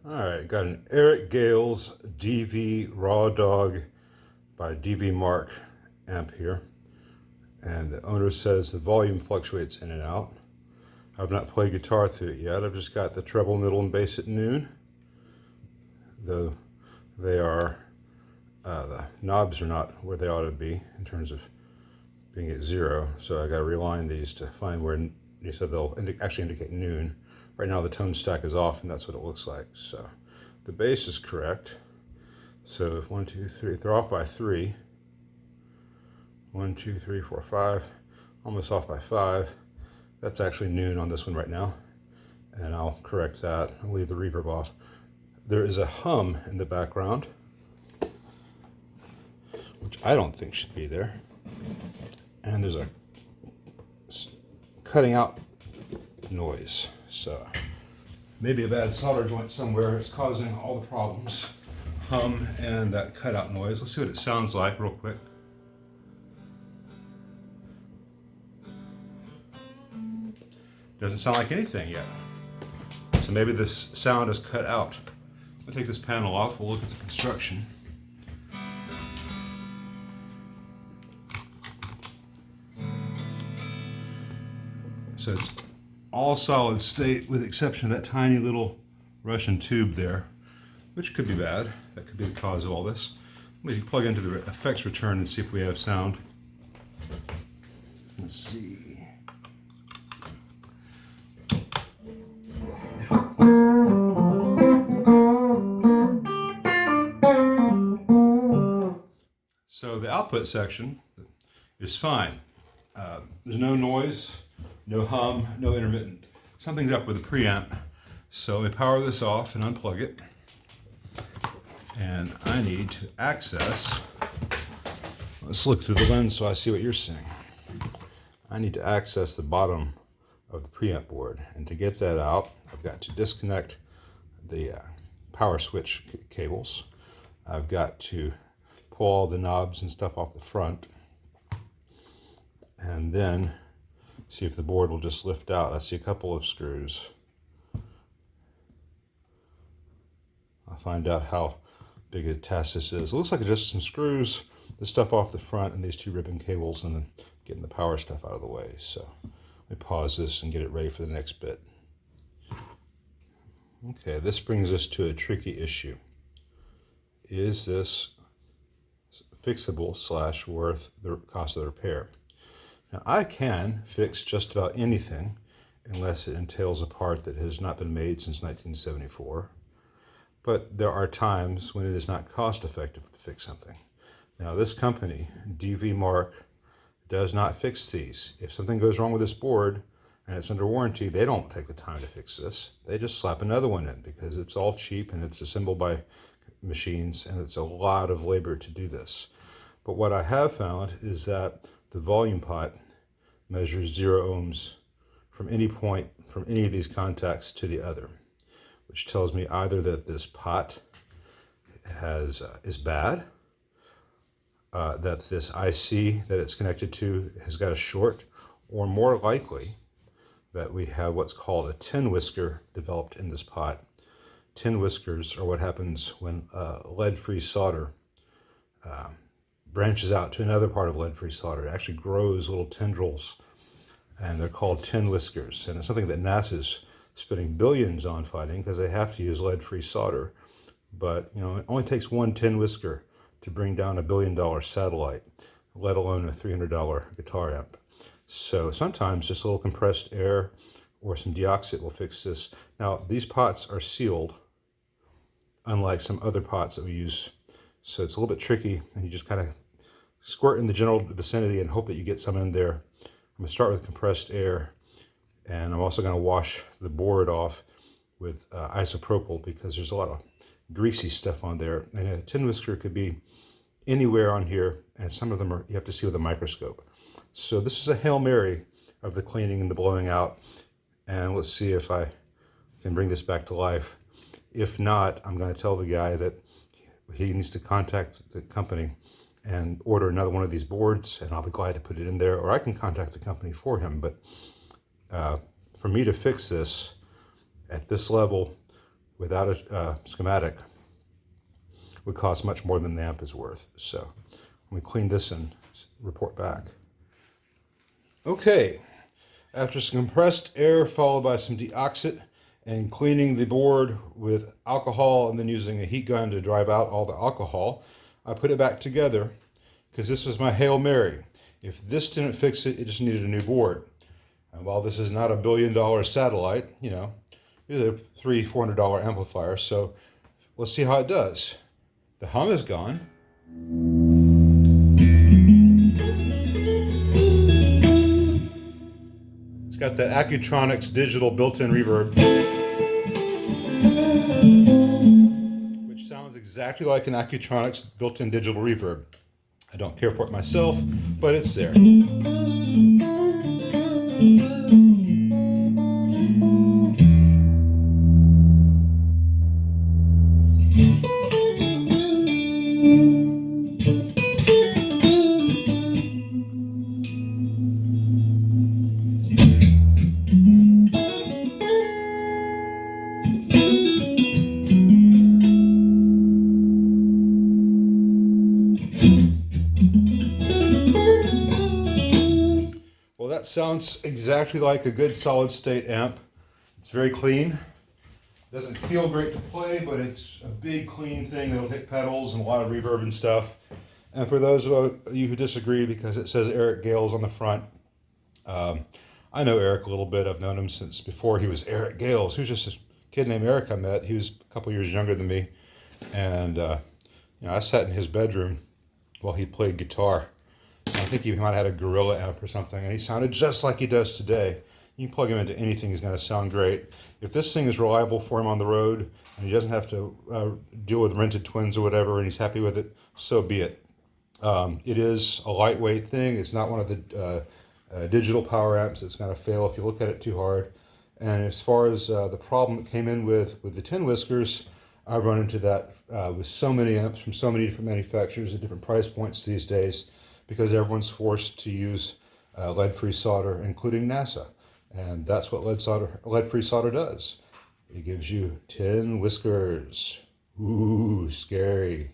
All right, got an Eric Gales DV Raw Dog by DV Mark amp here. And the owner says the volume fluctuates in and out. I've not played guitar through it yet. I've just got the treble, middle, and bass at noon. Though they are, the knobs are not where they ought to be in terms of being at 0. So I got to realign these to find where he said they'll actually indicate noon. Right now the tone stack is off and that's what it looks like. So the bass is correct. So 1, 2, 3, they're off by 3. 1, 2, 3, 4, 5, almost off by 5. That's actually noon on this one right now. And I'll correct that. I'll leave the reverb off. There is a hum in the background, which I don't think should be there. And there's a cutting out noise. So maybe a bad solder joint somewhere is causing all the problems. Hum and that cutout noise. Let's see what it sounds like real quick. Doesn't sound like anything yet. So maybe this sound is cut out. I'll take this panel off, we'll look at the construction. So it's all solid state with the exception of that tiny little Russian tube there, which could be bad. That could be the cause of all this. We can plug into the effects return and see if we have sound. Let's see. So the output section is fine. There's no noise, no hum, no intermittent. Something's up with the preamp. So we power this off and unplug it. And I need to access, let's look through the lens so I see what you're seeing. I need to access the bottom of the preamp board. And to get that out, I've got to disconnect the power switch cables. I've got to pull all the knobs and stuff off the front and then see if the board will just lift out. I see a couple of screws. I'll find out how big a task this is. It looks like it's just some screws, the stuff off the front and these 2 ribbon cables and then getting the power stuff out of the way. So let me pause this and get it ready for the next bit. Okay, this brings us to a tricky issue. Is this fixable / worth the cost of the repair? Now I can fix just about anything unless it entails a part that has not been made since 1974. But there are times when it is not cost effective to fix something. Now this company, DV Mark, does not fix these. If something goes wrong with this board and it's under warranty, they don't take the time to fix this. They just slap another one in because it's all cheap and it's assembled by machines and it's a lot of labor to do this. But what I have found is that the volume pot measures 0 ohms from any point from any of these contacts to the other, which tells me either that this pot is bad, that this IC that it's connected to has got a short, or more likely that we have what's called a tin whisker developed in this pot. Tin whiskers are what happens when lead-free solder branches out to another part of lead-free solder. It actually grows little tendrils, and they're called tin whiskers. And it's something that NASA's spending billions on fighting because they have to use lead-free solder. But you know, it only takes 1 tin whisker to bring down $1 billion satellite, let alone a $300 guitar amp. So sometimes just a little compressed air or some deoxit will fix this. Now these pots are sealed, unlike some other pots that we use. So it's a little bit tricky, and you just kind of squirt in the general vicinity and hope that you get some in there. I'm going to start with compressed air, and I'm also going to wash the board off with isopropyl because there's a lot of greasy stuff on there. And a tin whisker could be anywhere on here, and some of them are you have to see with a microscope. So this is a Hail Mary of the cleaning and the blowing out, and let's see if I can bring this back to life. If not, I'm going to tell the guy that he needs to contact the company and order another one of these boards, and I'll be glad to put it in there, or I can contact the company for him. But for me to fix this at this level without a schematic would cost much more than the amp is worth. So let me clean this and report back. Okay, after some compressed air followed by some deoxit and cleaning the board with alcohol and then using a heat gun to drive out all the alcohol, I put it back together because this was my Hail Mary. If this didn't fix it, it just needed a new board. And while this is not a $1 billion satellite, you know, it's a $300-400 amplifier, so let's see how it does. The hum is gone. It's got the Accutronics digital built-in reverb, which sounds exactly like an Accutronics built-in digital reverb. I don't care for it myself, but it's there. Well, that sounds exactly like a good solid state amp. It's very clean. Doesn't feel great to play, but it's a big clean thing that'll hit pedals and a lot of reverb and stuff. And for those of you who disagree because it says Eric Gales on the front, I know Eric a little bit. I've known him since before he was Eric Gales. He was just a kid named Eric I met. He was a couple years younger than me. And I sat in his bedroom while he played guitar. I think he might have had a Gorilla amp or something, and he sounded just like he does today. You can plug him into anything, he's going to sound great. If this thing is reliable for him on the road, and he doesn't have to deal with rented twins or whatever, and he's happy with it, so be it. It is a lightweight thing. It's not one of the digital power amps that's going to fail if you look at it too hard. And as far as the problem that came in with the tin whiskers, I've run into that with so many amps from so many different manufacturers at different price points these days, because everyone's forced to use lead-free solder, including NASA. And that's what lead-free solder does. It gives you tin whiskers. Ooh, scary.